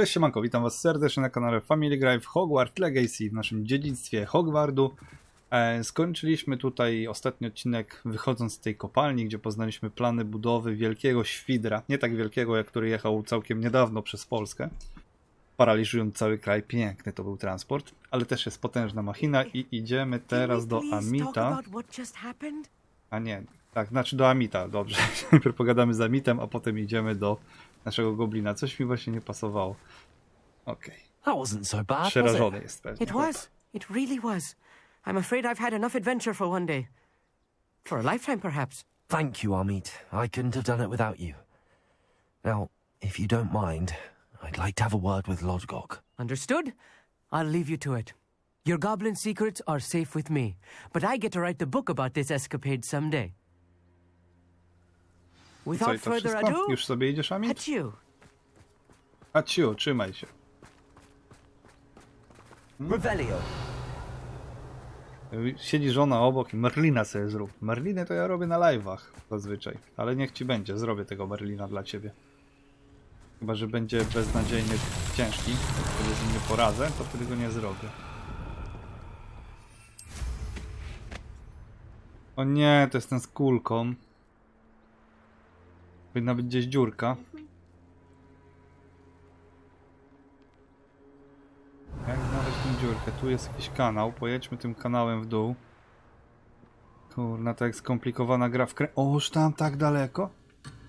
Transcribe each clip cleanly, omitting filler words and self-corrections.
Cześć siemanko, witam was serdecznie na kanale Family Guy w Hogwarts Legacy, w naszym dziedzictwie Hogwartu. Skończyliśmy tutaj ostatni odcinek wychodząc z tej kopalni, gdzie poznaliśmy plany budowy wielkiego świdra. Nie tak wielkiego, jak który jechał całkiem niedawno przez Polskę, paraliżując cały kraj. Piękny to był transport, ale też jest potężna machina i idziemy teraz do Amita. A nie, tak, znaczy do Amita, dobrze. Najpierw pogadamy z Amitem, a potem idziemy do naszego goblina. Coś mi właśnie nie pasowało. Okej. Przerażony jest pewnie. It was. It really was. I'm afraid I've had enough adventure for one day. For a lifetime, perhaps. Thank you, Amit. I couldn't have done it without you. Now, if you don't mind, I'd like to have a word with Lodgok. Understood? I'll leave you to it. Your goblin secrets are safe with me, but I get to write the book about this escapade someday. Without further ado, już sobie idziesz, Amit? adieu. Aciu, trzymaj się. Revelio. Siedzi żona obok i Merlina sobie zrób. Merliny to ja robię na live'ach zazwyczaj, ale niech ci będzie, zrobię tego Merlina dla ciebie. Chyba że będzie beznadziejnie ciężki, wtedy z nim nie poradzę, to wtedy go nie zrobię. O nie, to jest ten z kulką. Powinna być gdzieś dziurka. Jak znaleźć tę dziurkę? Tu jest jakiś kanał. Pojedźmy tym kanałem w dół. Kurna, to jak skomplikowana gra w O, już tam tak daleko?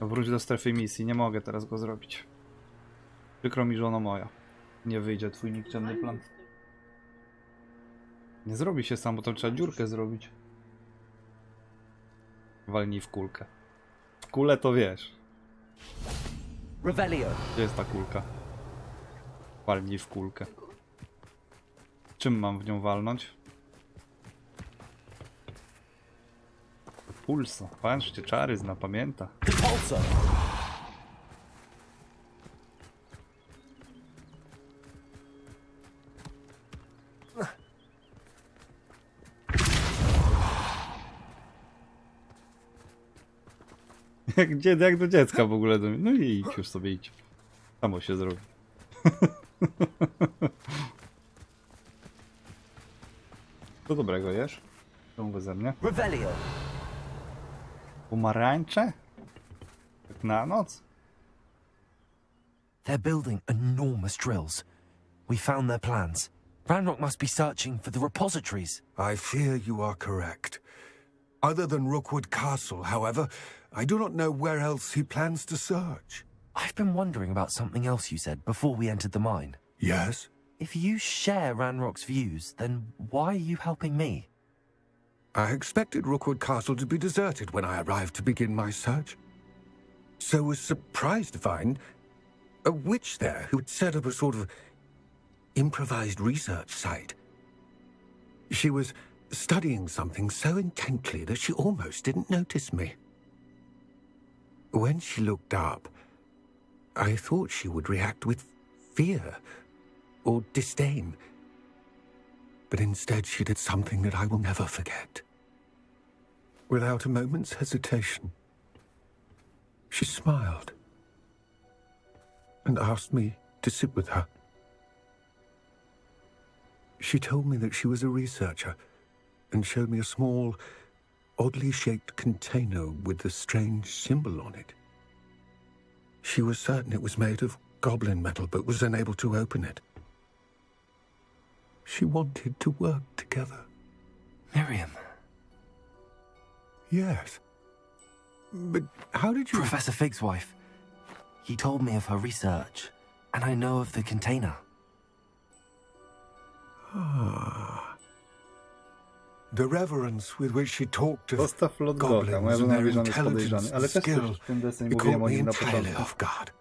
No, wróć do strefy misji. Nie mogę teraz go zrobić. Przykro mi, żono moja. Nie wyjdzie twój nikczemny plan. Nie zrobi się sam, bo tam trzeba dziurkę zrobić. Walnij w kulkę. W kulę to wiesz. Revelio. Gdzie jest ta kulka? Walnij w kulkę. Czym mam w nią walnąć? Pulso. Patrzcie, czary zna, pamięta. Pulso. Jak do dziecka w ogóle. No i idź już sobie, idź. Samo się zrobi. Co dobrego jesz? To beze mnie. Revelio. Pomarańcze? Tak na noc? They're building enormous drills. We found their plans. Ranrock must be searching for the repositories. I fear you are correct. Other than Rookwood Castle, however, I do not know where else he plans to search. I've been wondering about something else you said before we entered the mine. Yes? If you share Ranrock's views, then why are you helping me? I expected Rookwood Castle to be deserted when I arrived to begin my search. So was surprised to find a witch there who had set up a sort of improvised research site. She was studying something so intently that she almost didn't notice me. When she looked up, I thought she would react with fear or disdain. But instead she did something that I will never forget. Without a moment's hesitation, she smiled and asked me to sit with her. She told me that she was a researcher and showed me a small, oddly shaped container with a strange symbol on it. She was certain it was made of goblin metal, but was unable to open it. She wanted to work together. Miriam. Yes. But how did you... Professor Fig's wife. He told me of her research, and I know of the container. Ah. The reverence with which she talked of Zostaw Lodgota, moja goblins żona and mówi, their że on jest podejrzany, intelligence ale and też skill, w tym deseń it mówiłem caught o me nim na entirely początku. off guard.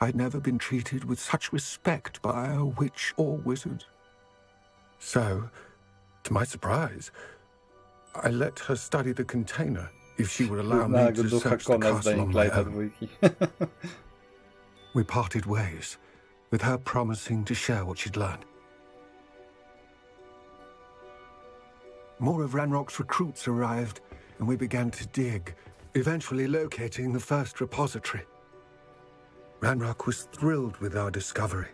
I'd never been treated with such respect by a witch or wizard. So, to my surprise, I let her study the container if she would allow me to search the castle on my own. We parted ways, with her promising to share what she'd learned. More of Ranrock's recruits arrived, and we began to dig, eventually locating the first repository. Ranrock was thrilled with our discovery,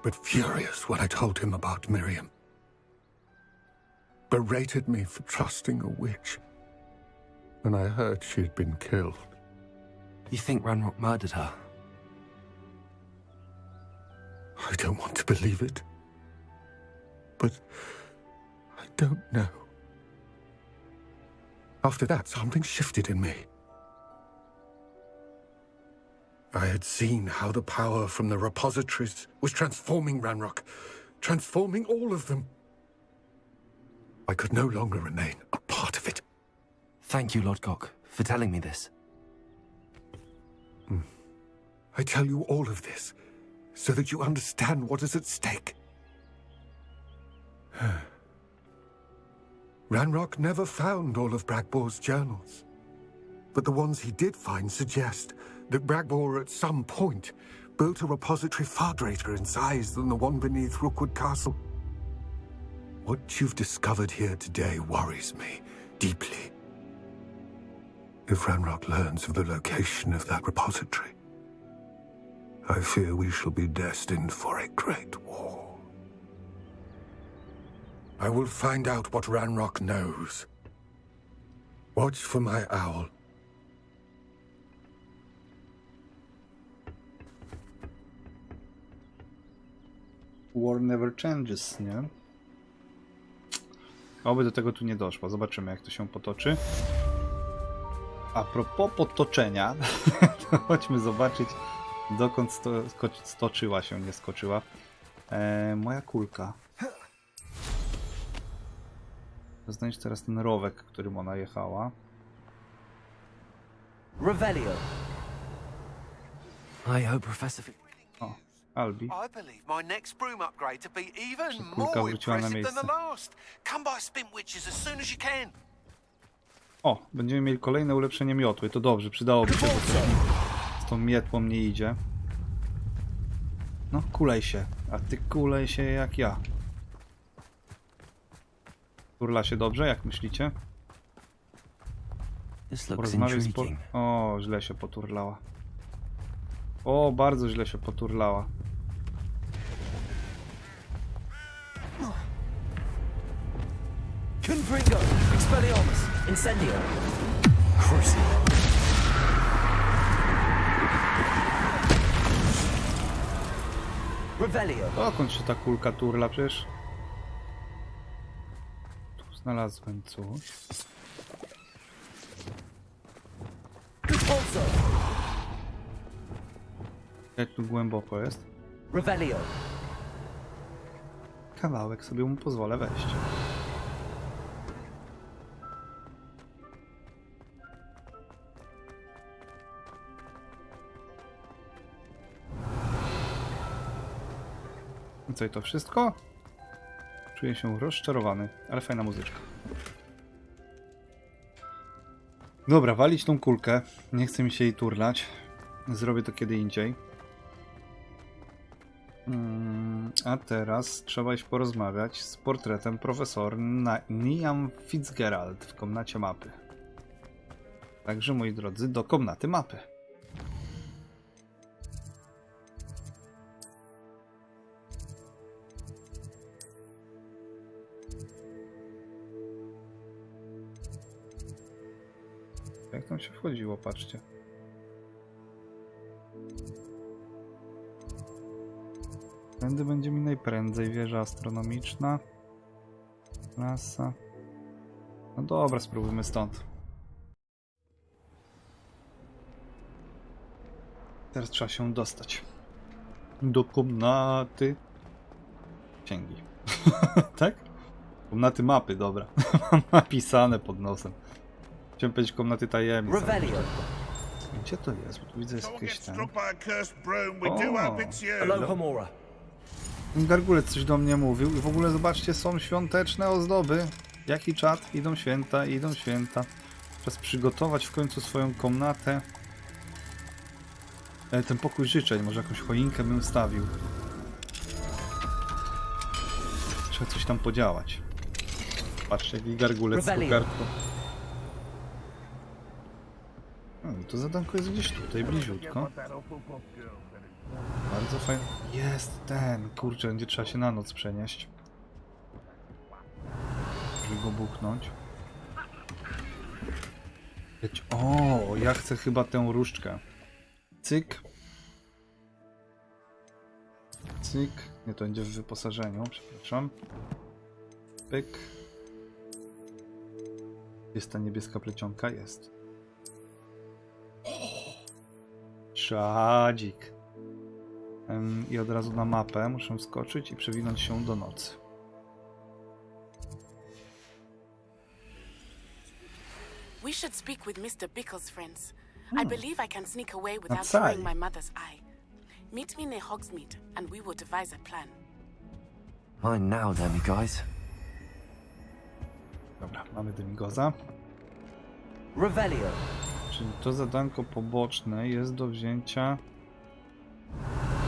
but furious when I told him about Miriam. Berated me for trusting a witch when I heard she had been killed. You think Ranrock murdered her? I don't want to believe it, but I don't know. After that, something shifted in me. I had seen how the power from the repositories was transforming Ranrock, transforming all of them. I could no longer remain a part of it. Thank you, Lodgok, for telling me this. I tell you all of this so that you understand what is at stake. Ranrock never found all of Bragbor's journals, but the ones he did find suggest that Bragbor at some point built a repository far greater in size than the one beneath Rookwood Castle. What you've discovered here today worries me deeply. If Ranrock learns of the location of that repository, I fear we shall be destined for a great war. I will find out what Ranrock knows. Watch for my owl. War never changes, nie? Oby do tego tu nie doszło. Zobaczymy, jak to się potoczy. A propos potoczenia, to chodźmy zobaczyć, dokąd stoczyła się, nie skoczyła. Moja kulka. Znajdź teraz ten rowek, którym ona jechała. Revelio. I hope Professor... O, Albi. I believe my next broom upgrade to be even Kulka more wróciła na impressive than miejsce. the last. Come by Spin Witches as soon as you can. O, będziemy mieli kolejne ulepszenie miotły. To dobrze, przydałoby się, bo z tą mietłą nie idzie. No, kulej się. A ty kulej się jak ja. Turla się dobrze, jak myślicie? This looks Porozmawiaj z intriguing. O, źle się poturlała. O, bardzo źle się poturlała. Confringo. Expelliarmus. Incendio. Crucial. Revelio. Dokąd się ta kulka turla przecież? Tu znalazłem coś. Repulso. Jak tu głęboko jest? Revelio. Kawałek sobie mu pozwolę wejść. I co, i to wszystko? Czuję się rozczarowany, ale fajna muzyczka. Dobra, walić tą kulkę. Nie chcę mi się jej turlać. Zrobię to kiedy indziej. A teraz trzeba iść porozmawiać z portretem profesor Niam Fitzgerald w komnacie mapy. Także, moi drodzy, do komnaty mapy. Jak tam się wchodziło, patrzcie. Tędy będzie mi najprędzej. Wieża astronomiczna. Klasa. No dobra, spróbujmy stąd. Teraz trzeba się dostać do komnaty księgi. Tak? Komnaty mapy, dobra. Mam napisane pod nosem. Chciałem powiedzieć komnaty tajemnic. Revelio. Gdzie to jest? Bo tu widzę jest jakieś ten... Alohomora. Ten gargulec coś do mnie mówił i w ogóle zobaczcie, są świąteczne ozdoby. Jaki czad? Idą święta, idą święta. Czas przygotować w końcu swoją komnatę. Ten pokój życzeń, może jakąś choinkę bym wstawił. Trzeba coś tam podziałać. Patrzcie, jaki gargulec z kokardką. To zadanko jest gdzieś tutaj, bliziutko. Bardzo fajnie. Jest ten, kurczę, będzie trzeba się na noc przenieść. Żeby go buchnąć. O, ja chcę chyba tę różdżkę. Cyk. Cyk. Nie, to będzie w wyposażeniu, przepraszam. Pyk. Jest ta niebieska plecionka? Jest. Szadzik. I od razu na mapę muszę skoczyć i przewinąć się do nocy. We should speak with Mr. Bickle's friends. I believe I can sneak away without That's showing right. my mother's eye. Meet me near Hogsmeade, and we will devise a plan. Mine now, then, guys. Dobra, mamy demigoza. Revelio. Czyli to zadanko poboczne jest do wzięcia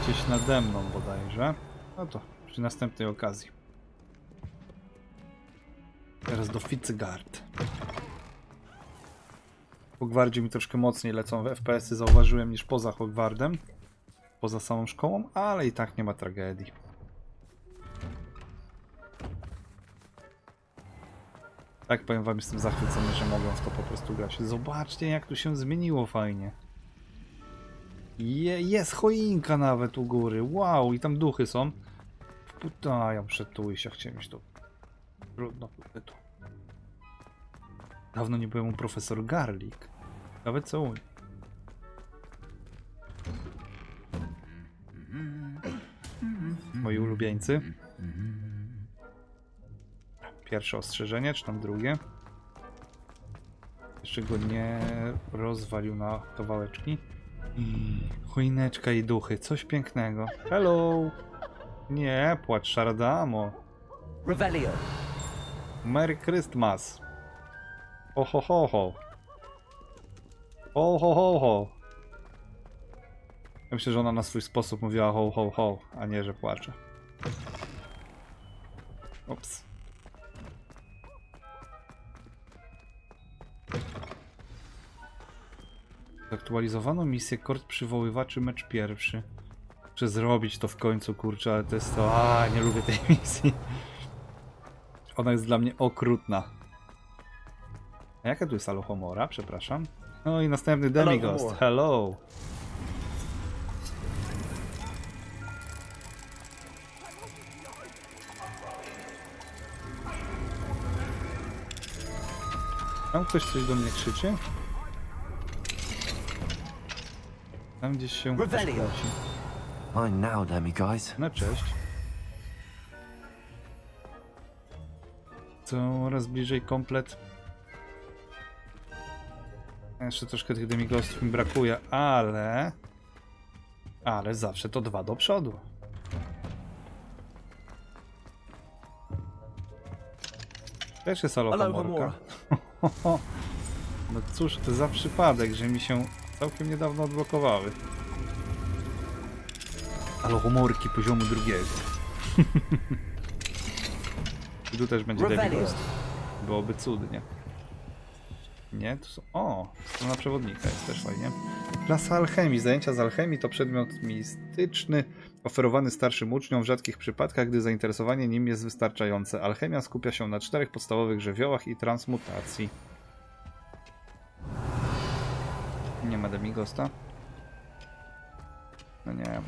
gdzieś nade mną bodajże. No to przy następnej okazji. Teraz do Fitzgard. W Hogwardzie mi troszkę mocniej lecą w FPS-y, zauważyłem, niż poza Hogwardem. Poza samą szkołą, ale i tak nie ma tragedii. Tak, powiem wam, jestem zachwycony, że mogłem w to po prostu grać. Zobaczcie, jak tu się zmieniło fajnie. Jest choinka nawet u góry. Wow, i tam duchy są. Putają przed tu i się chciałem mieć to. Trudno, tu. Dawno nie byłem u profesor Garlic. Nawet co u. Moi ulubieńcy. Pierwsze ostrzeżenie, czy tam drugie? Jeszcze go nie rozwalił na kawałeczki. Choineczka i duchy, coś pięknego. Hello! Nie, płacz szardamo. Revelio. Merry Christmas. Ho ho ho ho. Ho ho ho ho. Ja myślę, że ona na swój sposób mówiła ho ho ho, a nie, że płacze. Ups. Zaktualizowano misję kord przywoływaczy mecz pierwszy. Muszę zrobić to w końcu, kurczę, ale to jest to... nie lubię tej misji. Ona jest dla mnie okrutna. A jaka tu jest Alohomora? Przepraszam. No i następny Demighost. Hello! Tam ktoś coś do mnie krzyczy? Tam gdzieś się Revelio. leci. Mine now, then, guys. No cześć. Coraz bliżej komplet. Jeszcze troszkę tych demighostów mi brakuje, ale... Ale zawsze to 2 do przodu. Też jest Alohomorka. No cóż, to za przypadek, że mi się całkiem niedawno odblokowały. Alohomorki poziomu 2. I tu też będzie Demighost. Byłoby cudnie. Nie? Tu są... O! Strona przewodnika jest też fajnie. Klasa alchemii. Zajęcia z alchemii to przedmiot mistyczny, oferowany starszym uczniom w rzadkich przypadkach, gdy zainteresowanie nim jest wystarczające. Alchemia skupia się na 4 podstawowych żywiołach i transmutacji. Nie ma Demighosta? No nie.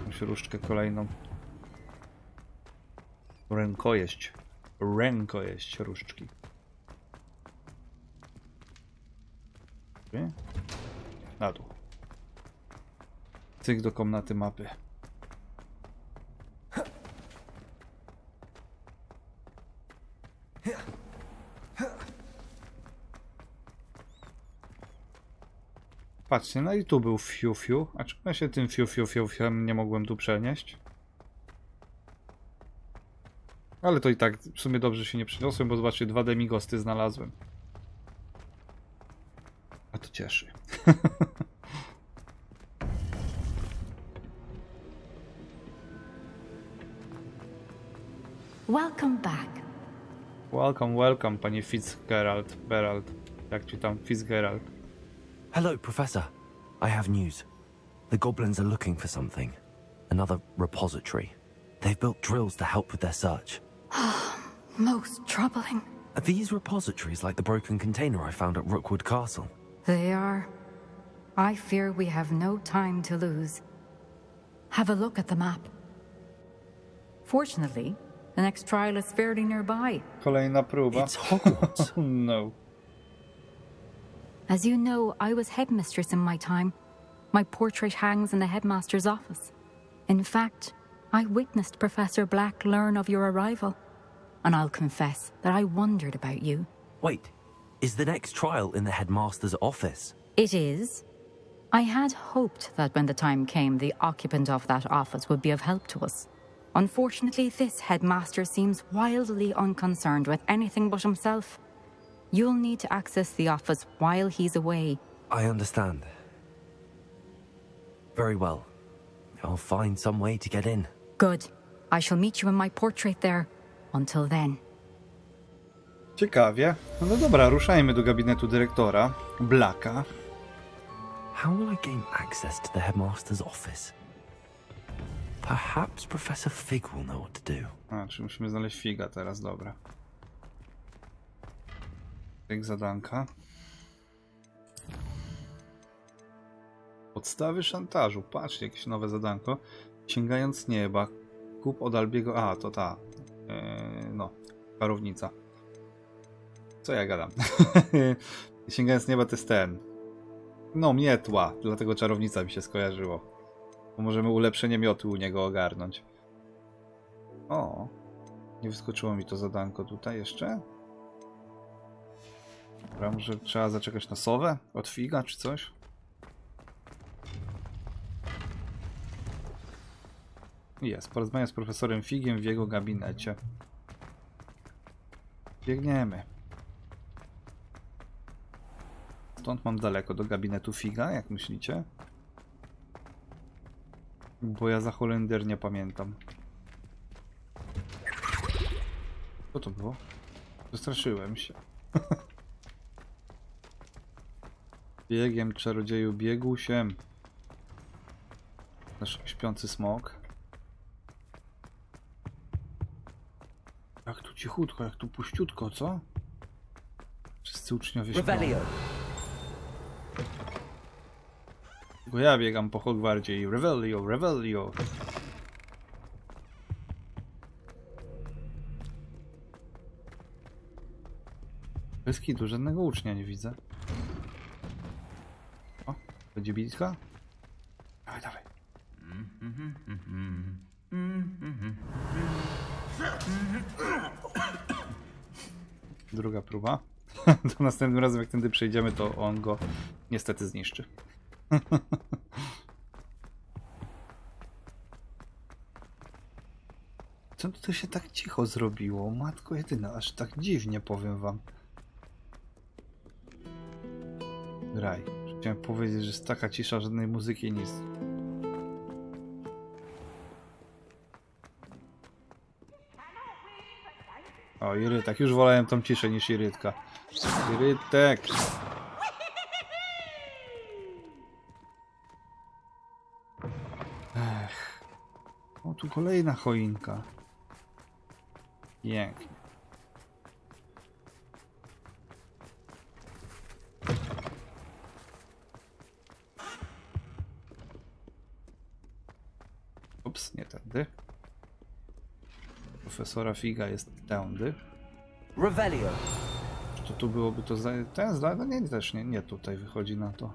Muszę różdżkę kolejną. Rękojeść. Rękojeść różdżki. Na dół. Cyk do komnaty mapy. Patrzcie, no i tu był fiu-fiu. A czemu ja się tym fiu-fiu-fiu nie mogłem tu przenieść? Ale to i tak w sumie dobrze się nie przyniosłem, bo zobaczcie, 2 demighosty znalazłem. A to cieszy. Welcome back. Welcome, welcome, panie Fitzgerald. Berald. Jak ci tam? Fitzgerald. Hello, Professor. I have news. The goblins are looking for something. Another repository. They've built drills to help with their search. Most troubling. Are these repositories like the broken container I found at Rookwood Castle? They are. I fear we have no time to lose. Have a look at the map. Fortunately, the next trial is fairly nearby. Kolejna próba. It's Hogwarts. Oh no. As you know, I was headmistress in my time. My portrait hangs in the headmaster's office. In fact, I witnessed Professor Black learn of your arrival. And I'll confess that I wondered about you. Wait, is the next trial in the headmaster's office? It is. I had hoped that when the time came, the occupant of that office would be of help to us. Unfortunately, this headmaster seems wildly unconcerned with anything but himself. You'll need to access the office while he's away. I understand. Very well. I'll find some way to get in. Good. I shall meet you in my portrait there. Until then. Ciekawie. No dobra, ruszajmy do gabinetu dyrektora Blacka. How will I gain access to the headmaster's office? Perhaps Professor Fig will know what to do. A, czy musimy znaleźć figa teraz, dobra. Fig zadanka. Podstawy szantażu. Patrzcie, jakieś nowe zadanko. Sięgając nieba. Kup od Albiego... A, to ta. No, czarownica. Co ja gadam? Sięgając nieba to jest ten. No, mietła. Dlatego czarownica mi się skojarzyło. Bo możemy ulepszenie miotu u niego ogarnąć. O. Nie wyskoczyło mi to zadanko tutaj jeszcze. Dobra, może trzeba zaczekać na sowę? Od figa czy coś? Jest. Porozmawiam z profesorem Figiem w jego gabinecie. Biegniemy. Stąd mam daleko do gabinetu Figa, jak myślicie? Bo ja za Holender nie pamiętam. Co to było? Przestraszyłem się. Biegiem, czarodzieju, biegł się. Nasz śpiący smok. Jak tu cichutko, jak tu puściutko, co? Wszyscy uczniowie śpią. Tylko ja biegam po Hogwarcie i Revelio, Revelio. Bez kitu, żadnego ucznia nie widzę. O, będzie bitka? Dawaj, dawaj. Druga próba. To następnym razem, jak tędy przejdziemy, to on go niestety zniszczy. Co to się tak cicho zrobiło? Matko jedyna, aż tak dziwnie, powiem wam. Graj. Chciałem powiedzieć, że jest taka cisza, żadnej muzyki, nic. O, Irytek. Już wolałem tą ciszę niż Irytka. Irytek! Ech. O, tu kolejna choinka. Pięknie. Ups, nie tędy. Profesora Figa jest tędy. Revelio. To tu byłoby to ten no nie, też nie tutaj wychodzi na to.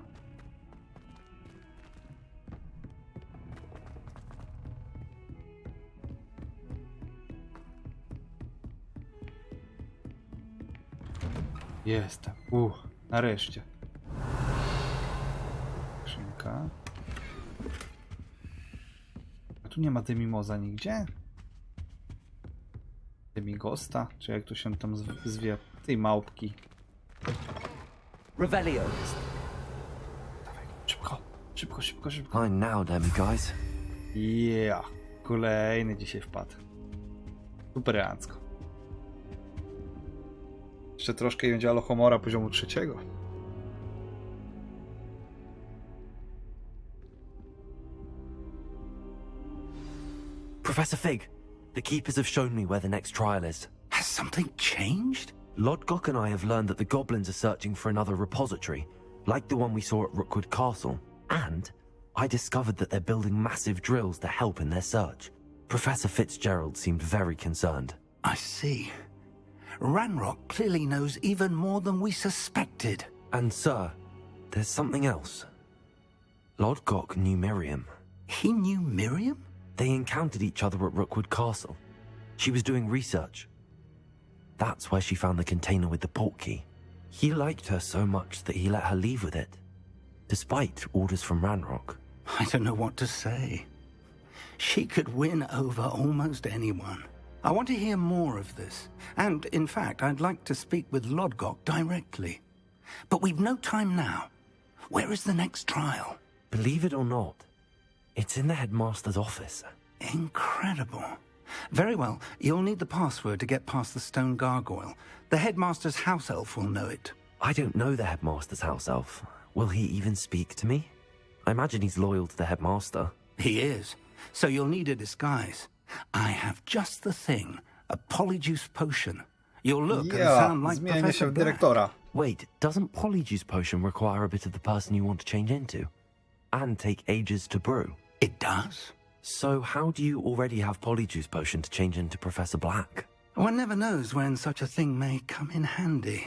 Jestem. Nareszcie. Skrzynka. A tu nie ma demimoza nigdzie? Demigosta? Czy jak to się tam zwie? Tej małpki. Revelio. Dawaj, szybko, szybko, szybko, szybko. Fine now, Demi guys. Yeah. Kolejny dzisiaj wpadł. Superancko. Jeszcze troszkę i będzie Alohomora poziomu 3. Professor Fig, the keepers have shown me where the next trial is. Has something changed? Lodgok and I have learned that the goblins are searching for another repository, like the one we saw at Rookwood Castle. And I discovered that they're building massive drills to help in their search. Professor Fitzgerald seemed very concerned. I see. Ranrock clearly knows even more than we suspected. And sir, there's something else. Lodgok knew Miriam. He knew Miriam? They encountered each other at Rookwood Castle. She was doing research. That's where she found the container with the portkey. He liked her so much that he let her leave with it, despite orders from Ranrock. I don't know what to say. She could win over almost anyone. I want to hear more of this. And, in fact, I'd like to speak with Lodgok directly. But we've no time now. Where is the next trial? Believe it or not, it's in the headmaster's office. Incredible. Very well. You'll need the password to get past the stone gargoyle. The headmaster's house elf will know it. I don't know the headmaster's house elf. Will he even speak to me? I imagine he's loyal to the headmaster. He is. So you'll need a disguise. I have just the thing. A polyjuice potion. You'll look and sound like zmienię się Professor w Black. dyrektora. Wait, doesn't Polyjuice Potion require a bit of the person you want to change into? And take ages to brew? It does. So how do you already have Polyjuice Potion to change into Professor Black? One never knows when such a thing may come in handy.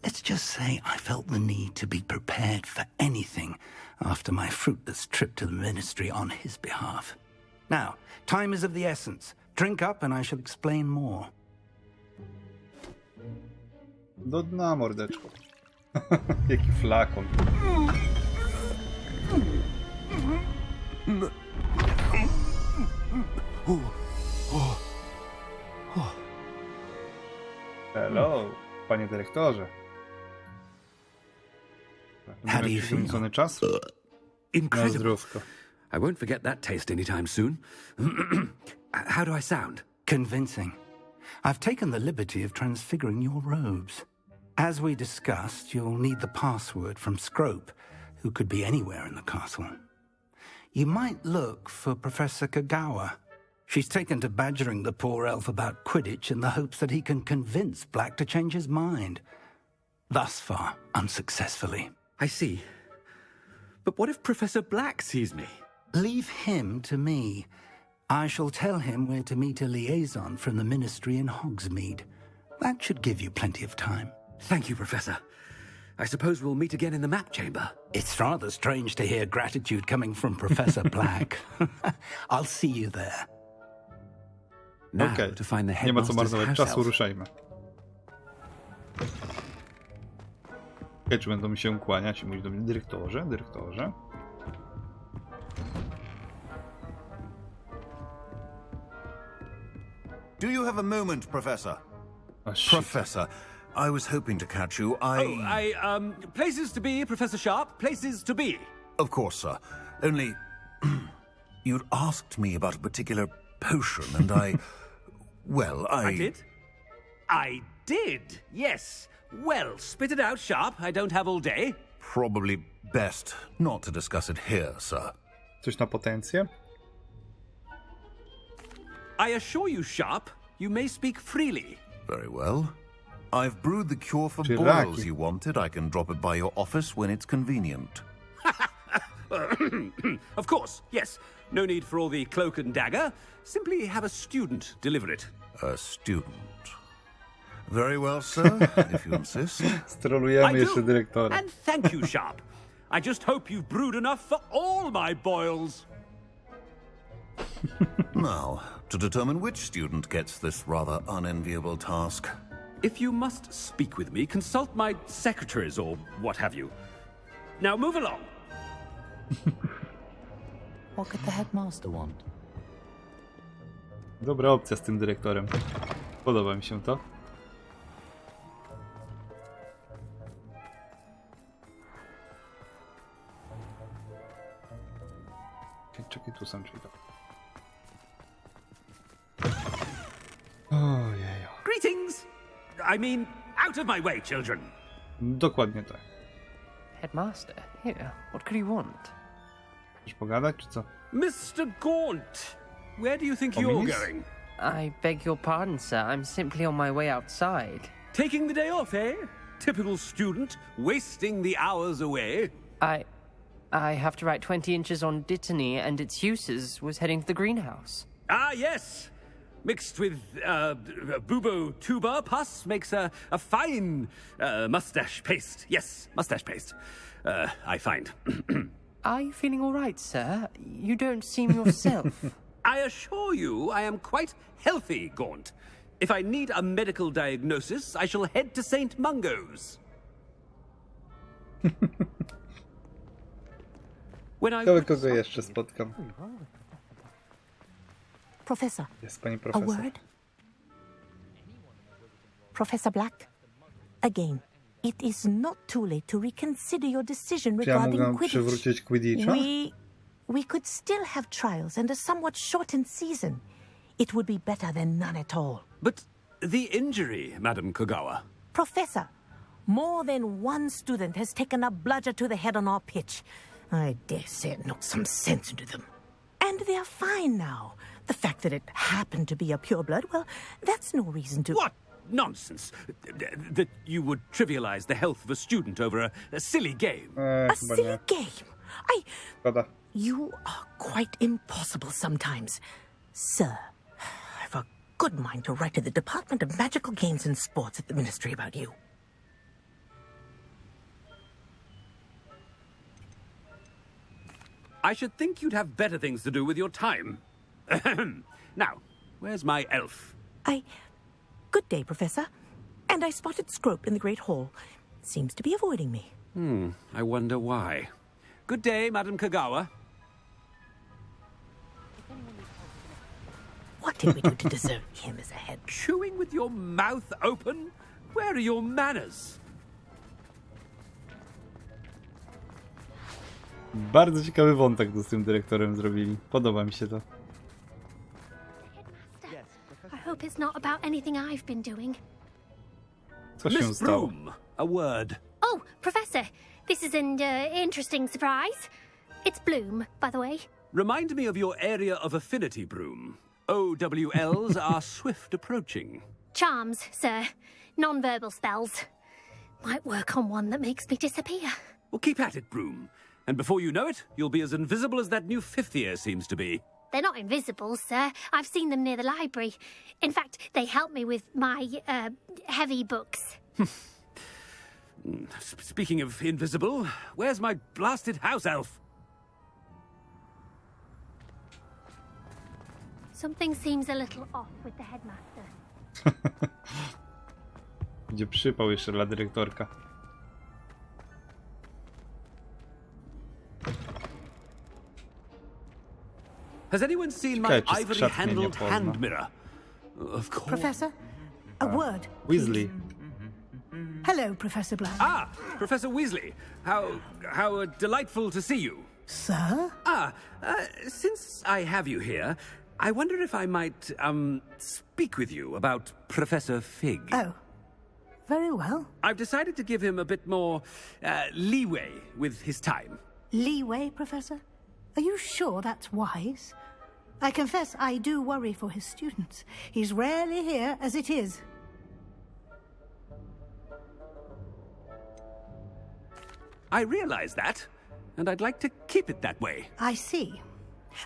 Let's just say I felt the need to be prepared for anything after my fruitless trip to the ministry on his behalf. Now, time is of the essence. Drink up and I shall explain more. Do dna, mordeczko. Jaki flakon. Hello, panie dyrektorze. How do you feel? Skrócony czas? Na Incredible. zdrówko. I won't forget that taste anytime soon. How do I sound? Convincing. I've taken the liberty of transfiguring your robes. As we discussed, you'll need the password from Scrope, who could be anywhere in the castle. You might look for Professor Kagawa. She's taken to badgering the poor elf about Quidditch in the hopes that he can convince Black to change his mind. Thus far, unsuccessfully. I see. But what if Professor Black sees me? Leave him to me. I shall tell him where to meet a liaison from the ministry in Hogsmeade. That should give you plenty of time. Thank you, Professor. I suppose we'll meet again in the map chamber. It's rather strange to hear gratitude coming from Professor Black. I'll see you there. Now Okej, to find the nie ma co headmaster's marnować house czasu, elf. ruszajmy. Czy będą mi się kłaniać i mówić do mnie dyrektorze, dyrektorze. Do you have a moment, Professor? A shit. Professor, I was hoping to catch you. Places to be, Professor Sharp. Places to be. Of course, sir. Only... you'd asked me about a particular potion, and I did? I did, yes. Well, spit it out, Sharp. I don't have all day. Probably best not to discuss it here, sir. Coś na potencję? I assure you, Sharp, you may speak freely. Very well. I've brewed the cure for Chiraki. boils you wanted. I can drop it by your office when it's convenient. Of course, yes. No need for all the cloak and dagger. Simply have a student deliver it. A student. Very well, sir, if you insist. Strolujemy I jeszcze do. dyrektora. And thank you, Sharp. I just hope you've brewed enough for all my boils. Now, to determine which student gets this rather unenviable task. If you must speak with me, consult my secretaries or what have you. Now move along. What could the headmaster want? Dobra opcja z tym dyrektorem. Podoba mi się to. Czekaj, tu są drzwi. Greetings! I mean, Out of my way, children! Dokładnie tak. Headmaster, here, what could you want? Chcesz pogadać, czy co? Mr. Gaunt, where do you think you're going? I beg your pardon, sir. I'm simply on my way outside. Taking the day off, eh? Typical student, wasting the hours away. I have to write 20 inches on Dittany and its uses. Was heading to the greenhouse. Ah, yes. Mixed with bubo tuber pus makes a fine mustache paste. Yes, mustache paste. I find. Are you feeling all right, sir? You don't seem yourself. I assure you I am quite healthy, Gaunt. If I need a medical diagnosis, I shall head to St. Mungo's. Kogo jeszcze spotkam? Professor, Jest pani a profesor. word? Professor Black, again, it is not too late to reconsider your decision Czy ja regarding mogę Quidditch. przywrócić Quidditcha? We could still have trials and a somewhat shortened season. It would be better than none at all. But the injury, Madam Kogawa. Professor, more than one student has taken a bludger to the head on our pitch. I dare say it knocked some sense into them. And they're fine now. The fact that it happened to be a pureblood, well, that's no reason to... What nonsense! That you would trivialize the health of a student over a silly game. A silly game? Szkoda. You are quite impossible sometimes. Sir, I've a good mind to write to the Department of Magical Games and Sports at the Ministry about you. I should think you'd have better things to do with your time. Now, where's my elf? Good day, Professor. And I spotted Scrope in the Great Hall. Seems to be avoiding me. I wonder why. Good day, Madam Kogawa. What did we do to deserve him as a head? Chewing with your mouth open? Where are your manners? Bardzo ciekawy wątek tu z tym dyrektorem zrobili. Podoba mi się to. I hope it's not about anything I've been doing. Co się Miss stało? Broom, a word. Oh, Professor, this is an interesting surprise. It's Bloom, by the way. Remind me of your area of affinity, Broom. OWLs are swift approaching. Charms, sir. Non-verbal spells. Might work on one that makes me disappear. Well, keep at it, Broom. And before you know it, you'll be as invisible as that new fifth year seems to be. They're not invisible, sir. I've seen them near the library. In fact, they help me with my, heavy books. Speaking of invisible, where's my blasted house elf? Something seems a little off with the headmaster. Gdzie przypał jeszcze dla dyrektorka. Has anyone seen my ivory-handled hand mirror? Of course. Professor, a word. Weasley. Hello, Professor Black. Ah, Professor Weasley. How delightful to see you. Sir? Since I have you here, I wonder if I might, speak with you about Professor Fig. Oh, very well. I've decided to give him a bit more, leeway with his time. Leeway, Professor? Are you sure that's wise? I confess I do worry for his students. He's rarely here as it is. I realize that, and I'd like to keep it that way. I see.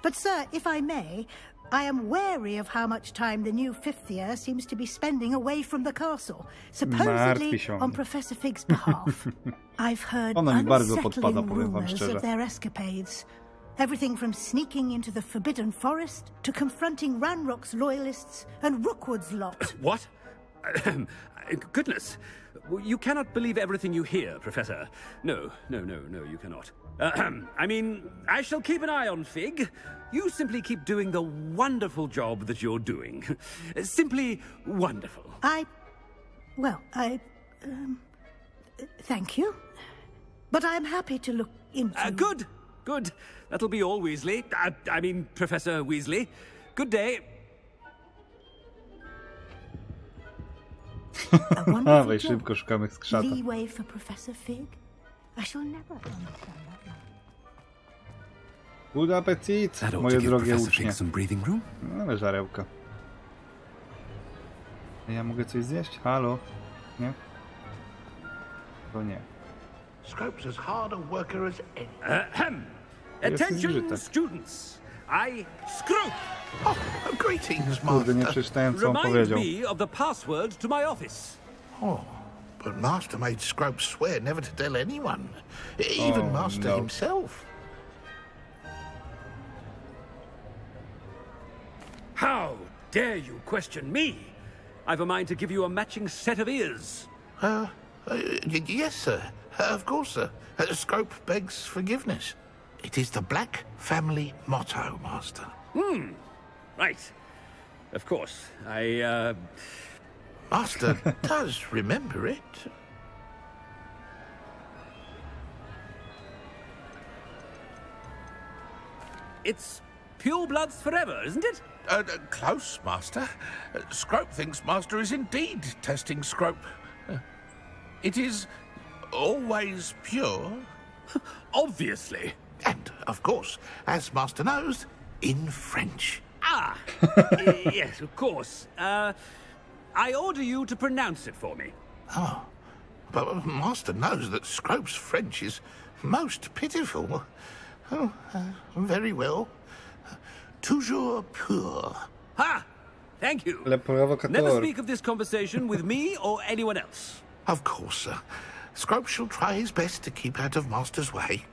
But, sir, if I may, I am wary of how much time the new fifth year seems to be spending away from the castle, supposedly on Professor Fig's behalf. I've heard unsettling rumors of their escapades. Everything from sneaking into the Forbidden Forest to confronting Ranrock's loyalists and Rookwood's lot. What? Goodness. You cannot believe everything you hear, Professor. No, you cannot. I mean, I shall keep an eye on Fig. You simply keep doing the wonderful job that you're doing. Simply wonderful. Thank you. But I'm happy to look into... Good. That'll be all, Weasley. I mean, Professor Weasley. Good day. A wonderful Weź job. szybko, szukamy skrzata. Leeway for Professor Fig? I shall never understand that man. Good appetit, That ought to moje give drogie Professor ucznie. Fig some breathing room. No, ale żarełka. Ja mogę coś zjeść? Halo? Nie? To nie. Scrope's as hard a worker as any. Ahem. Jest Attention, zgrzytek. students. I Scrope. Oh, greetings, Kurde, nie Master. przeczytałem, co on Remind powiedział. me of the password to my office. Oh, but Master made Scrope swear never to tell anyone, even Oh, Master no. himself. How dare you question me? I've a mind to give you a matching set of ears. Yes, sir. Of course, sir. Scrope begs forgiveness. It is the Black family motto, Master. Right. Of course. Master does remember it. It's pure bloods forever, isn't it? Close, Master. Scrope thinks Master is indeed testing Scrope. It is always pure. Obviously. And, of course, as Master knows, in French. Ah! Yes, of course. I order you to pronounce it for me. Oh, but Master knows that Scrope's French is most pitiful. Oh, very well. Toujours pur. Ha! Thank you. Le provocateur. Never speak of this conversation with me or anyone else. Of course, sir. Scrope shall try his best to keep out of Master's way.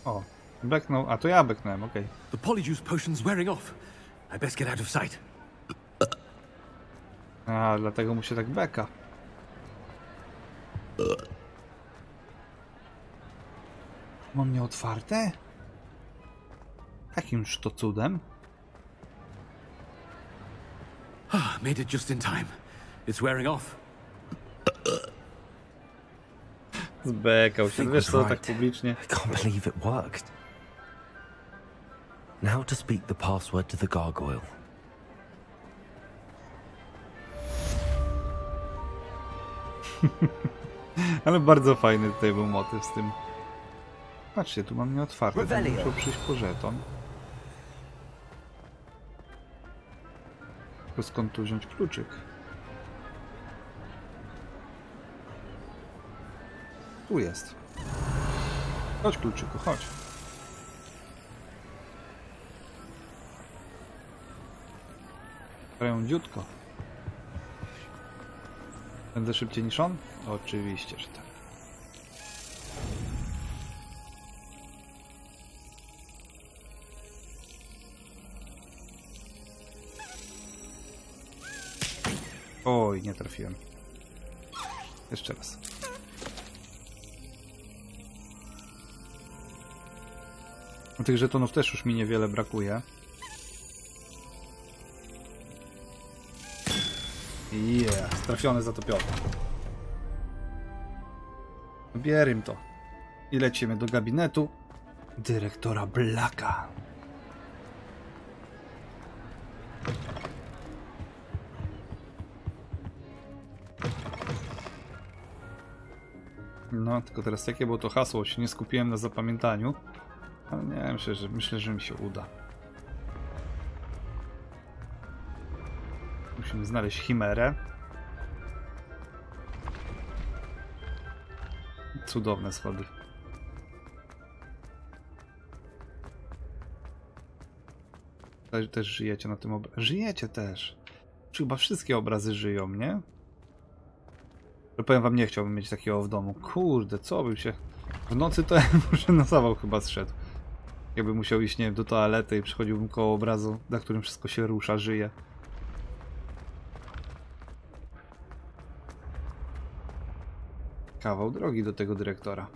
O, beknął. A to ja beknąłem, okej. The polyjuice potion's wearing off. I best get out of sight. A, dlatego mu się tak beka. Mam nie otwarte? Jakimż to cudem? Made it just in time. It's wearing off. Zbekał się, Fig wiesz was co, tak right. publicznie. I can't believe it worked. Now to speak the password to the gargoyle. Ale bardzo fajny tutaj był motyw z tym. Patrzcie, tu mam nieotwarte. Muszę przyjść po żeton. Tylko skąd tu wziąć kluczyk? Tu jest. Chodź, kluczyku, chodź. Prędziutko. Będę szybciej niż on? Oczywiście, że tak. Oj, nie trafiłem. Jeszcze raz. Tych żetonów też już mi niewiele brakuje. Trafione, zatopione. Bierim to. I lecimy do gabinetu dyrektora Blacka. No, tylko teraz jakie było to hasło? Się nie skupiłem na zapamiętaniu. Ale nie, myślę, że mi się uda. Musimy znaleźć chimerę. Cudowne schody. Też żyjecie na tym obrazie. Żyjecie też. Chyba wszystkie obrazy żyją, nie? Ale powiem wam, nie chciałbym mieć takiego w domu. Kurde, co bym się... W nocy to może na zawał chyba zszedł. Jakby musiał iść, nie wiem, do toalety i przychodziłbym koło obrazu, na którym wszystko się rusza, żyje. Kawał drogi do tego dyrektora.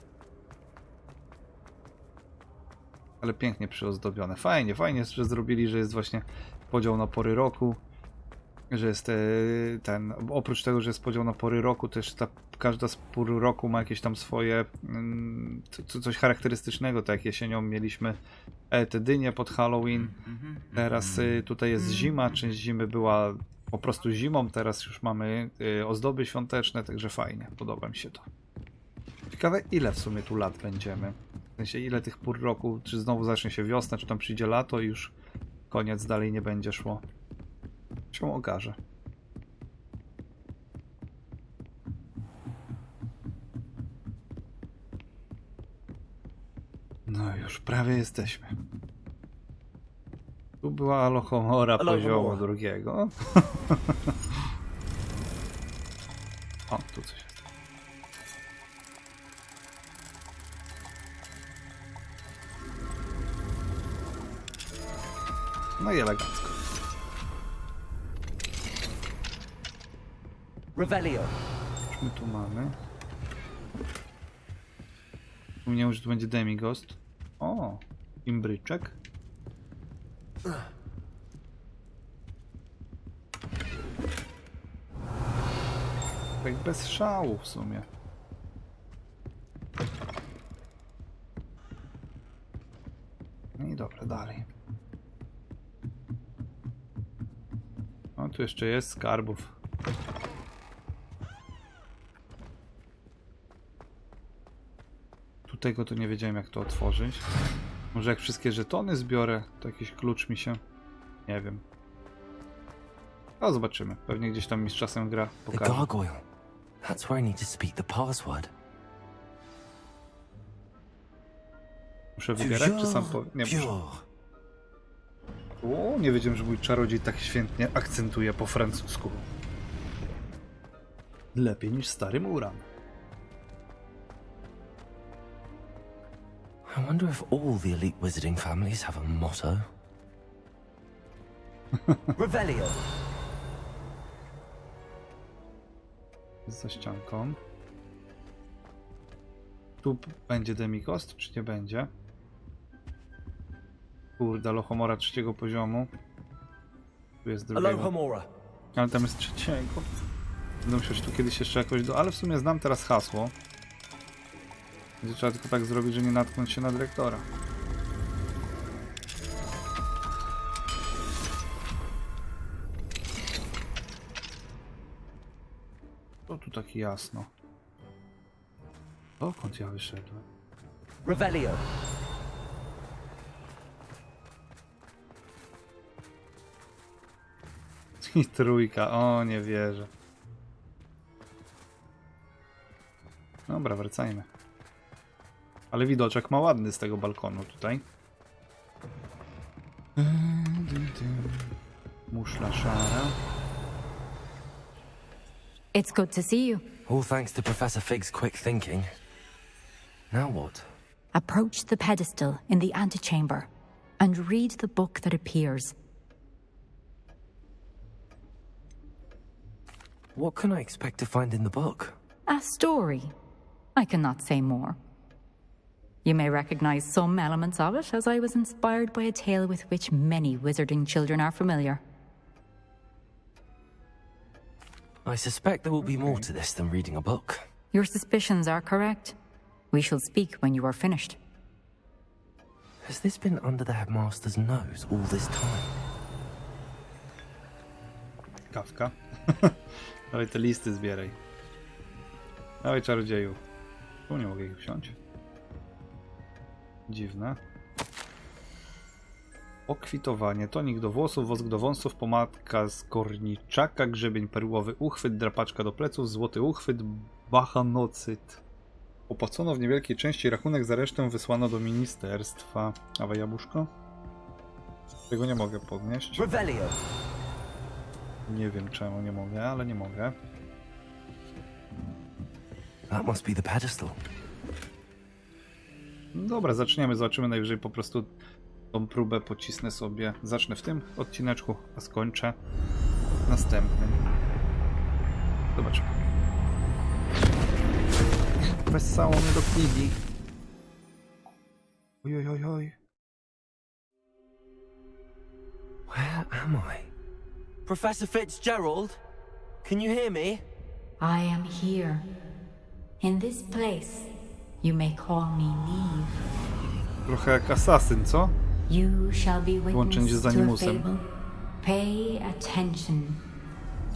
Ale pięknie przyozdobione. Fajnie, fajnie, że zrobili, że jest właśnie podział na pory roku. Że jest ten... Oprócz tego, że jest podział na pory roku, też każda z pór roku ma jakieś tam swoje... coś charakterystycznego. Tak jak jesienią mieliśmy te dynie pod Halloween. Teraz tutaj jest zima. Część zimy była po prostu zimą, teraz już mamy ozdoby świąteczne, także fajnie, podoba mi się to. Ciekawe, ile w sumie tu lat będziemy. W sensie, ile tych pór roku, czy znowu zacznie się wiosna, czy tam przyjdzie lato i już koniec, dalej nie będzie szło. Się okaże. No już prawie jesteśmy. Tu była Alohomora poziomu drugiego. O, tu coś jest. No i elegancko. Revelio. Cóż my tu mamy? Wspomniałem, że tu będzie Demighost. O, imbryczek. Tak bez szału w sumie. No i dobra, dalej. O, tu jeszcze jest skarbów. Tego to nie wiedziałem, jak to otworzyć. Może jak wszystkie żetony zbiorę, to jakiś klucz mi się... Nie wiem. No zobaczymy. Pewnie gdzieś tam mi z czasem gra pokaże. Gargoyle. That's where I need to speak the password. Muszę wybierać, czy sam po... Nie muszę. O, nie wiedziałem, że mój czarodziej tak świetnie akcentuje po francusku. Lepiej niż stary Muran. I wonder if all the elite wizarding families have a motto. Revelio. Za ścianką. Tu będzie Demighost, czy nie będzie? Kurde, Alohomora 3. poziomu. Tu jest drugiego. Ale tam jest 3. Będę musiał się tu kiedyś jeszcze jakoś ale w sumie znam teraz hasło. Będzie trzeba tylko tak zrobić, że nie natknąć się na dyrektora. To tu tak jasno. Dokąd ja wyszedłem? Revelio. I 3, o nie wierzę. Dobra, wracajmy. Ale widoczek ma ładny z tego balkonu tutaj. Muszla szara. It's good to see you. All thanks to Professor Fig's quick thinking. Now what? Approach the pedestal in the antechamber and read the book that appears. What can I expect to find in the book? A story. I cannot say more. You may recognize some elements of it, as I was inspired by a tale with which many wizarding children are familiar. I suspect there will be more to this than reading a book. Your suspicions are correct. We shall speak when you are finished. Has this been under the headmaster's nose all this time? Kawka. Dawaj te listy zbieraj. Dawaj czarodzieju. Tu nie mogę ich wziąć. Dziwne. Pokwitowanie. Tonik do włosów, wosk do wąsów, pomadka z korniczaka, grzebień perłowy, uchwyt, drapaczka do pleców, złoty uchwyt, bachanocyt. Opłacono w niewielkiej części, rachunek za resztę wysłano do ministerstwa. Dawaj jabłuszko. Tego nie mogę podnieść. Revelio. Nie wiem czemu nie mogę, ale nie mogę. That must be the pedestal. Dobra, zaczniemy. Zobaczymy najwyżej po prostu tą próbę pocisnę sobie. Zacznę w tym odcineczku, a skończę w następnym. Zobaczymy. Wesoło mnie dopnili. Oj, oj, oj, oj. Where am I? Professor Fitzgerald, can you hear me? I am here. In this place, you may call me Neve. Trochę jak asasyn, co? You shall be Łączenie witness z to a animusem. fable. Pay attention.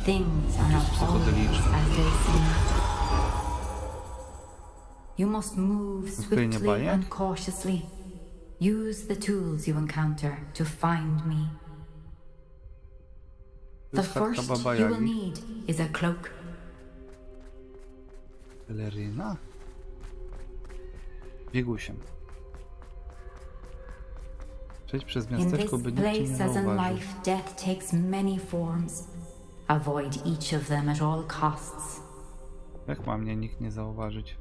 Things are not always as they seem. You must move swiftly and cautiously. Use the tools you encounter to find me. The first you will need is a cloak. Peleryna? Biegusiem. Przejdź przez miasteczko, by nikt cię nie zauważył. In this place as in life, death takes many forms. Avoid each of them at all costs. Jak ma mnie nikt nie zauważyć?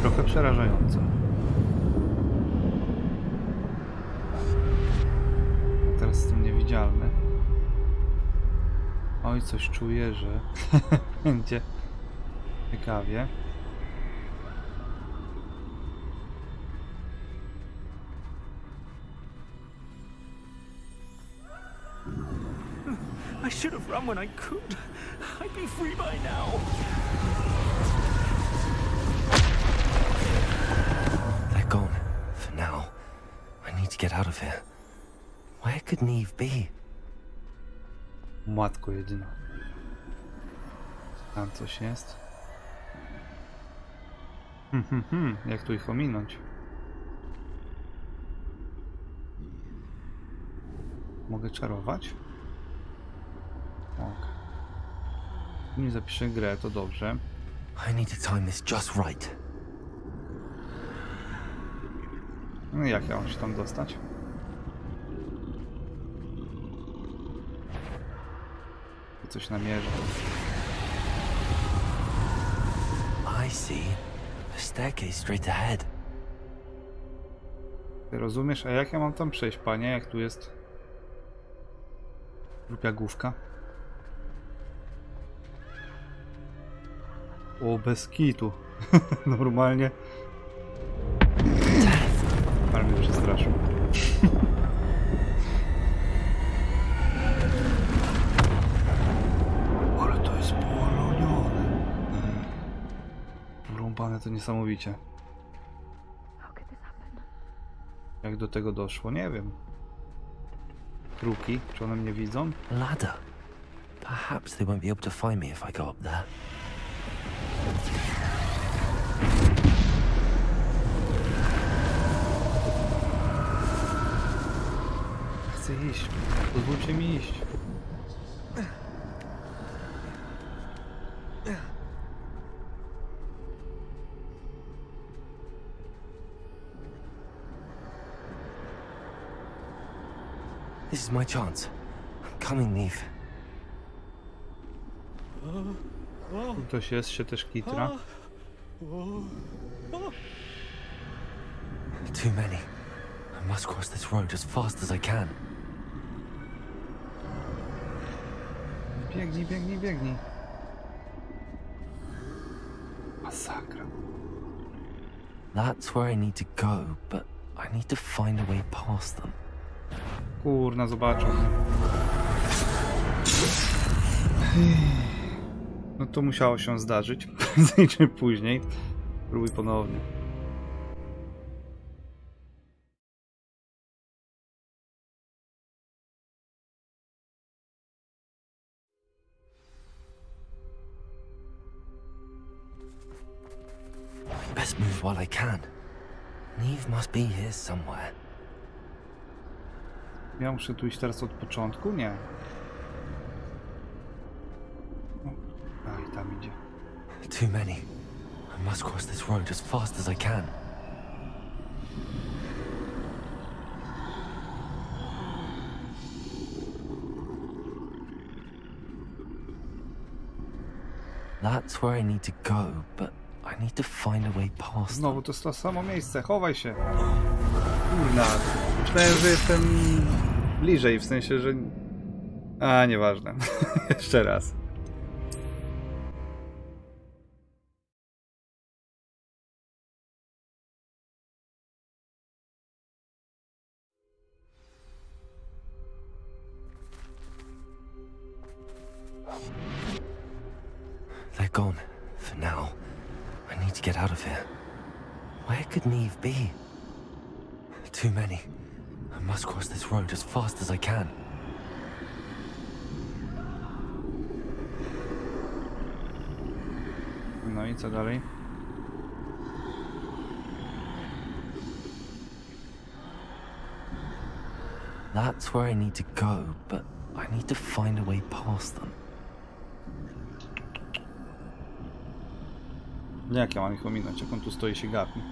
Trochę przerażające. Teraz jestem niewidzialny. Oj, coś czuję, że będzie ciekawie. I should have run when I could. I'd be free by now. They're gone. For now. I need to get out of here. Where could Neve be? Matko jedyna. Tam coś jest. Jak tu ich ominąć? Mogę czarować? Ok. Nie zapiszę grę, to dobrze. I need to time this just right. No jak ja mam się tam dostać? Coś namierza. I see. A staircase straight ahead. Ty rozumiesz? A jak ja mam tam przejść, panie? Jak tu jest grupia główka? O, bez kitu. Normalnie. Ale mnie przestraszył. Ale to jest polonione. Porąbane to niesamowicie. Jak do tego doszło? Nie wiem. Kruki, czy one mnie widzą? Ladder. Perhaps they won't be able to find me if I go up there. Chcę iść. Pozwólcie mi iść. This is my chance. I'm coming, Neve. Ktoś jest, się też kitra. Too many. I must cross this road as fast as I can. Biegnij, biegnij, biegnij. Masakra. That's where I need to go, but I need to find a way past them. Kurna, zobaczą. No to musiało się zdarzyć. Prędzej czy później. Próbuj ponownie. Best move while I can. Neve must be here somewhere. Ja muszę tu iść teraz od początku? Nie. A i tam idzie. Too many. I must cross this road as fast as I can. That's where I need to go, but I need to find a way past. Znowu to jest to samo miejsce. Chowaj się. Kurna. Myślałem, że jestem bliżej, w sensie, że... A, nieważne. Jeszcze raz. they're gone. For now. I need to get out of here. Where could Neve be? Too many. I must cross this road as fast as I can. No i co dalej? That's where I need to go, but I need to find a way past them. Jak ja mam ich ominąć? Jak on tu stoi się gapi?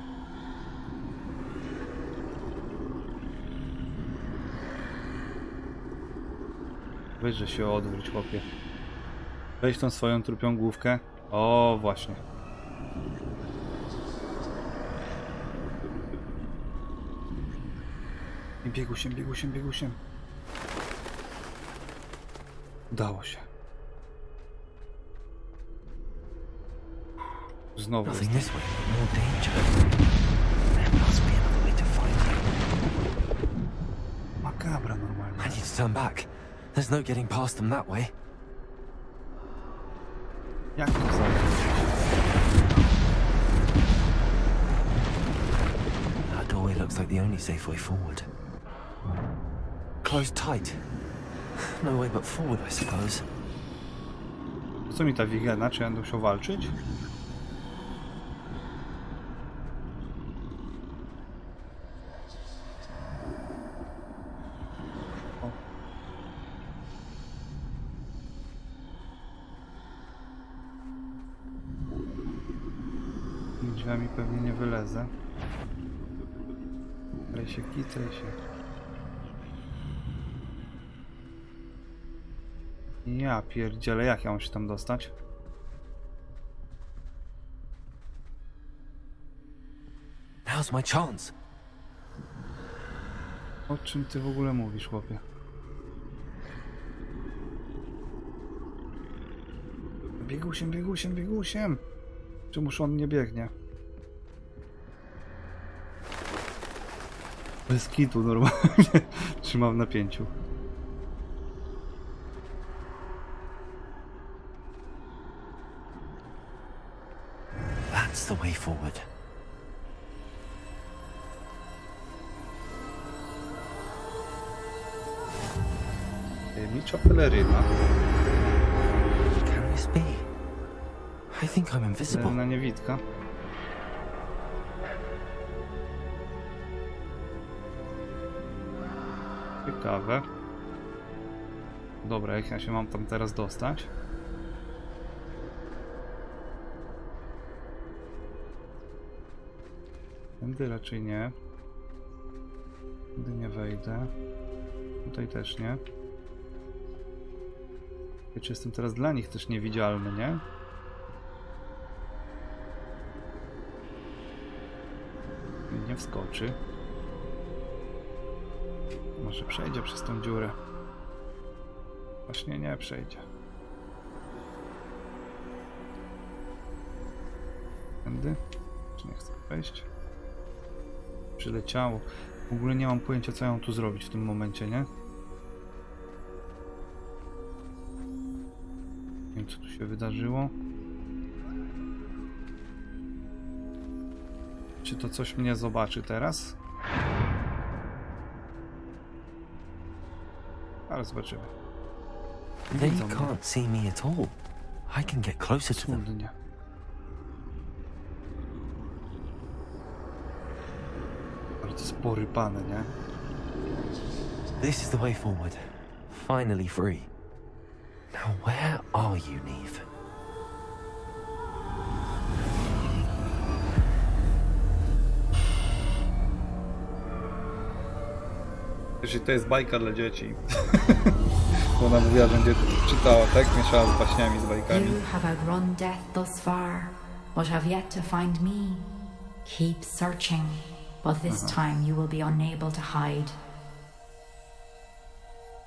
Weź, że się odwróć, chłopie. Weź tą swoją trupią główkę. O, właśnie. I biegł się. Udało się. Znowu. Nothing this way, more danger. There must be another way to find them. Makabra normalnie. I need to turn back. There's no getting past them that way. Jak to zrobić? That doorway looks like the only safe way forward. Closed tight. No way but forward, I suppose. Co mi ta wigena? Czy ja będę musiał walczyć? Drzwiami pewnie nie wylezę. Kicaj się. Ja pierdzielę, jak ja mam się tam dostać? Now's my chance. O czym ty w ogóle mówisz, chłopie? Biegł się. Czemuż on nie biegnie? Bez kitu normalnie. Trzymam w napięciu. That's the way forward. Tajemnicza peleryna. Can this be? I think I'm invisible. Peleryna niewidka. Ciekawe. Dobra, jak ja się mam tam teraz dostać? Tędy raczej nie. Tędy nie wejdę. Tutaj też nie. Czy jestem teraz dla nich też niewidzialny, nie? Nie wskoczy. Może przejdzie przez tą dziurę. Właśnie nie przejdzie. Tędy? Czy nie chcę wejść? Przyleciało. W ogóle nie mam pojęcia, co ja mam tu zrobić w tym momencie, nie? Nie wiem, co tu się wydarzyło. Czy to coś mnie zobaczy teraz? Ale zobaczymy. They can't see me at all. I can get closer to them. Cudnie. Ale to jest porypane, nie? This is the way forward. Finally free. Now where are you, Neve? Jeśli to jest bajka dla dzieci. Bo ona mówiła, że będzie czytała, tak? Mieszała z baśniami, z bajkami. You have outrun death thus far, but have yet to find me. Keep searching, but this time you will be unable to hide.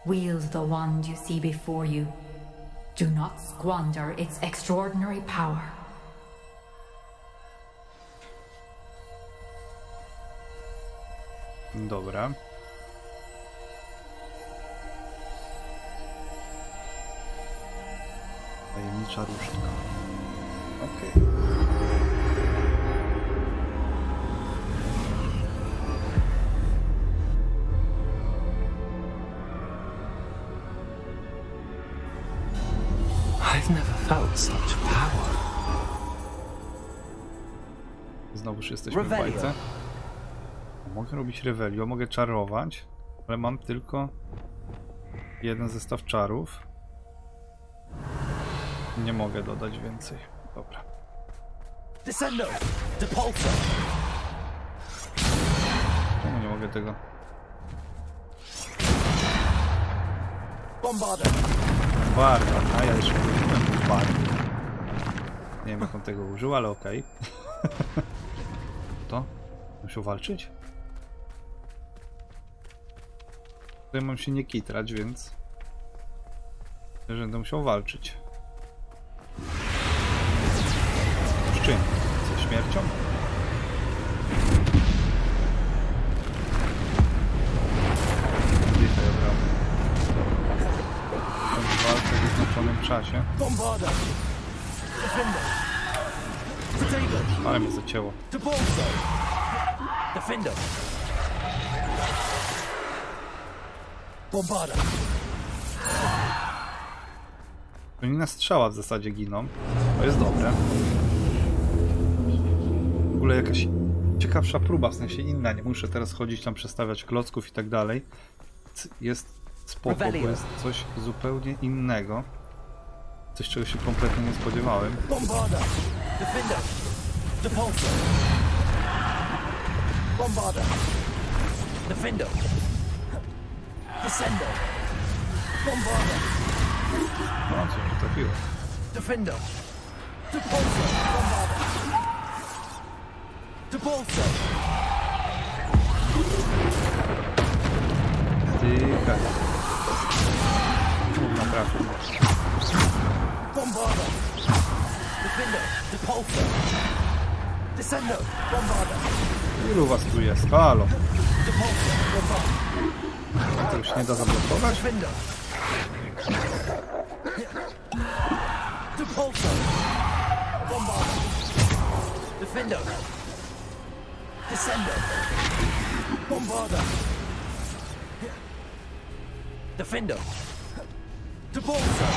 Wield the wand you see before you. Do not squander its extraordinary power. Dobra. Tajemnicza różdżka. Okej. I've never felt such power. Znowuż jesteśmy w bajce. Mogę robić revelio, mogę czarować, ale mam tylko jeden zestaw czarów. Nie mogę dodać więcej. Dobra. Czemu nie mogę tego? Bombarda, a ja jeszcze użyłem bombardy. Nie wiem jak on tego użył, ale okej. To? Musiał walczyć? Tutaj mam się nie kitrać, więc że będę musiał walczyć. Z czym? Ze śmiercią? Dychaj od razu. W walce w wyznaczonym czasie. Ale mnie zacięło. Oni na strzała w zasadzie giną. To jest dobre. W ogóle jakaś ciekawsza próba, w sensie inna. Nie muszę teraz chodzić tam, przestawiać klocków i tak dalej. Jest spoko, bo jest coś zupełnie innego. Coś, czego się kompletnie nie spodziewałem. Bombarda! Defender! Depulsor! Bombarda! Defender! Descender! Bombarda! No, coś tu trafiło. Defender! Depulsor! Bombarda! Depulsor! Tyka. Naprawdę. Bombarda! Defender! Depulsor! Descender! Bombarda! Ilu was tu jest? Halo! Depulsor! Bombarda! To już nie da zablokować? Defender! Depulsor! Bombarda! Defender! Descender! Bombarda! Defender! Depulsor!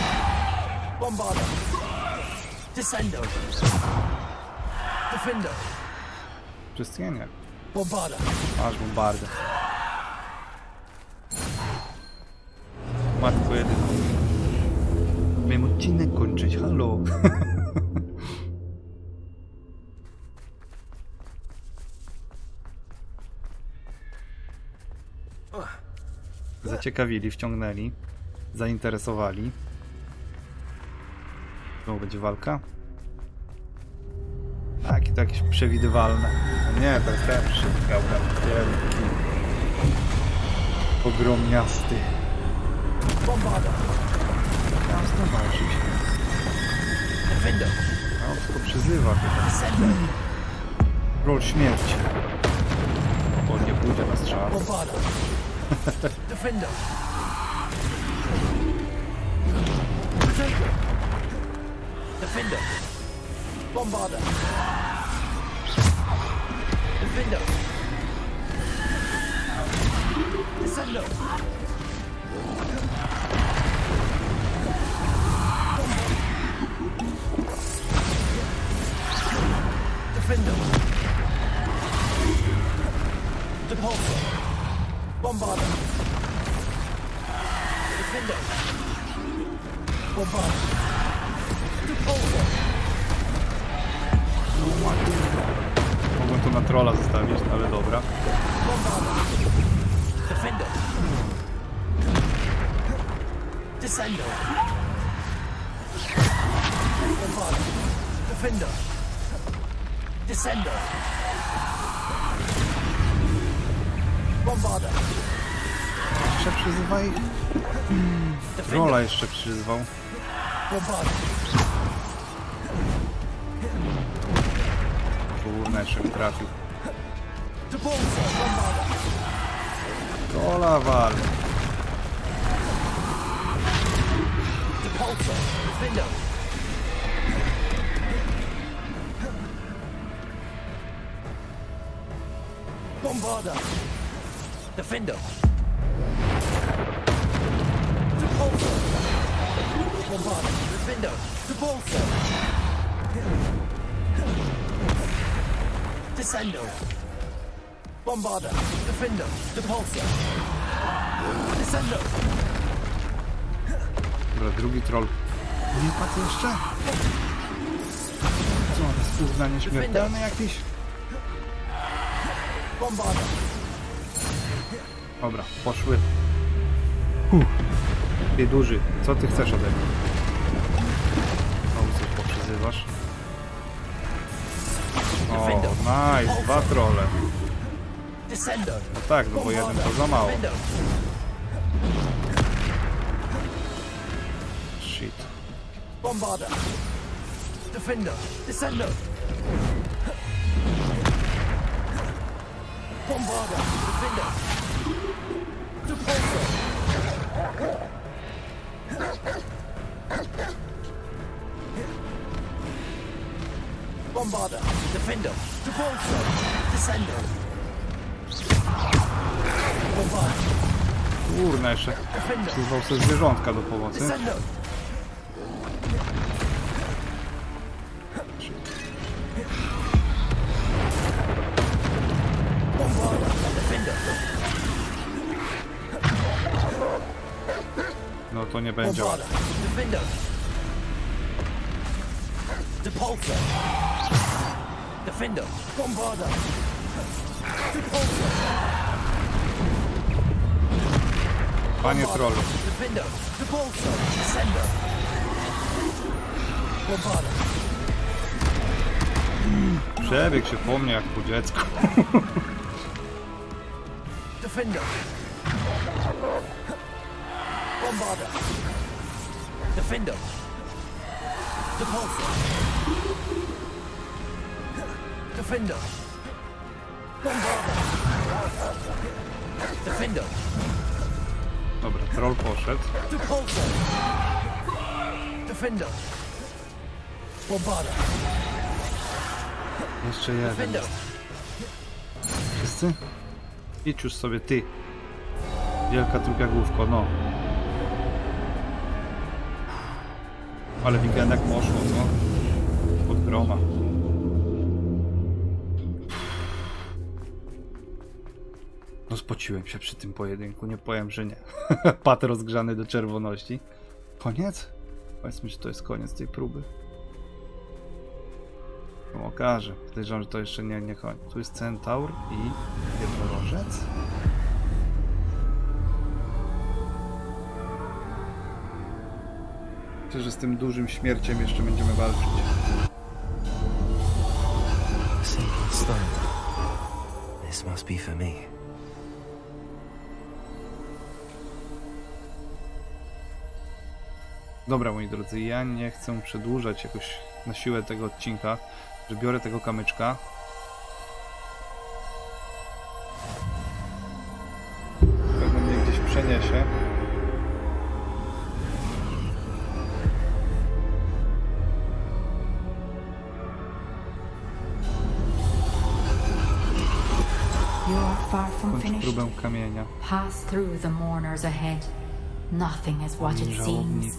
Bombarda! Descender! Defender! Wszystkienie. Bombarda! Masz bombardę. Matko jedyna. Miałem odcinek kończyć, halo. Zaciekawili, wciągnęli, zainteresowali. Znowu będzie walka. Tak, i to jakieś przewidywalne. No nie, to jest lepszy, prawda? Wielki. Ogromniasty. Tam zobaczyć. A on tylko przyzywa chyba. Ról śmierci. O, nie pójdzie na strzał. Defender! Defender! Bombarda! Defender! Descender! Defender! Depulsor! Bombarda! Defender! Bombarda! Depulsor! Mogłem to na trolla zostawić, ale dobra. Bombarda! Defender! Descender! Bombarda! Defender! Descender! Bombarda! Jeszcze przyzywa ich. Trolla jeszcze przyzwał. Bombarda! Kurna, jeszcze mi trafił. Depulsor! Bombarda! Trolla wal. Depulsor! Defender! Bombarder. Defender. Repulsor. Bombarder. Defender. Repulsor. Descendo. Bombarder. Defender. Repulsor. Descendo. Dobra, drugi troll. Nie padł jeszcze? Co, to jest kurwa nieśmiertelny jakiś? Dobra, poszły. Ty duży, co ty chcesz ode mnie? Znowu coś poprzyzywasz. O, nice, 2 trolle. No tak, no bo jeden to za mało. Shit. Bombarder. Defender. Descender. Bombarder. Defender. Repulsor. Bombarder. Defender. Repulsor. Descender. Bombarder. Kurna, jeszcze przyzwał sobie zwierzątka do pomocy. No to nie będzie łatwo. Panie trollu. Przebiegł się po mnie jak po dziecku. Defender. Bombarder. Defender. Repulsor. Defender. Bombarder. Defender. Dobra, troll poszedł. Repulsor. Defender. Bombarder. Jeszcze jeden. Wszyscy? Idź już sobie ty. Wielka trupia główko, no. Ale weekendek poszło, co? Od groma. No spociłem się przy tym pojedynku, nie powiem, że nie. Pat rozgrzany do czerwoności. Koniec? Powiedzmy, że to jest koniec tej próby. To okaże. Podejrzewam, że to jeszcze nie koniec. Tu jest centaur i jednorożec. Myślę, że z tym dużym śmierciem jeszcze będziemy walczyć. This must be for me. Dobra, moi drodzy, ja nie chcę przedłużać jakoś na siłę tego odcinka, że biorę tego kamyczka. Pewno mnie gdzieś przeniesie. Kończ próbę kamienia. Pass through the mourners ahead. Nothing is what it seems.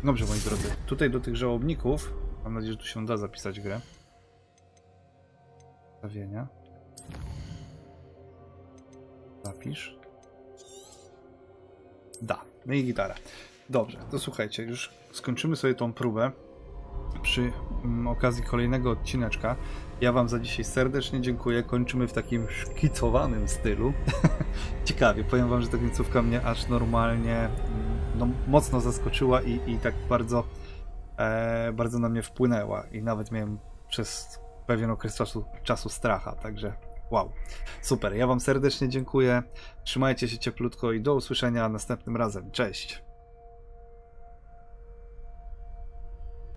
Dobrze, moi drodzy, tutaj do tych żałobników, mam nadzieję, że tu się da zapisać grę. Ustawienia. Zapisz. Da. No i gitara. Dobrze, to słuchajcie, już skończymy sobie tą próbę przy okazji kolejnego odcineczka. Ja wam za dzisiaj serdecznie dziękuję. Kończymy w takim szkicowanym stylu. Ciekawie, powiem wam, że ta końcówka mnie aż normalnie no, mocno zaskoczyła i tak bardzo na mnie wpłynęła. I nawet miałem przez pewien okres czasu stracha, także wow. Super, ja wam serdecznie dziękuję. Trzymajcie się cieplutko i do usłyszenia następnym razem. Cześć!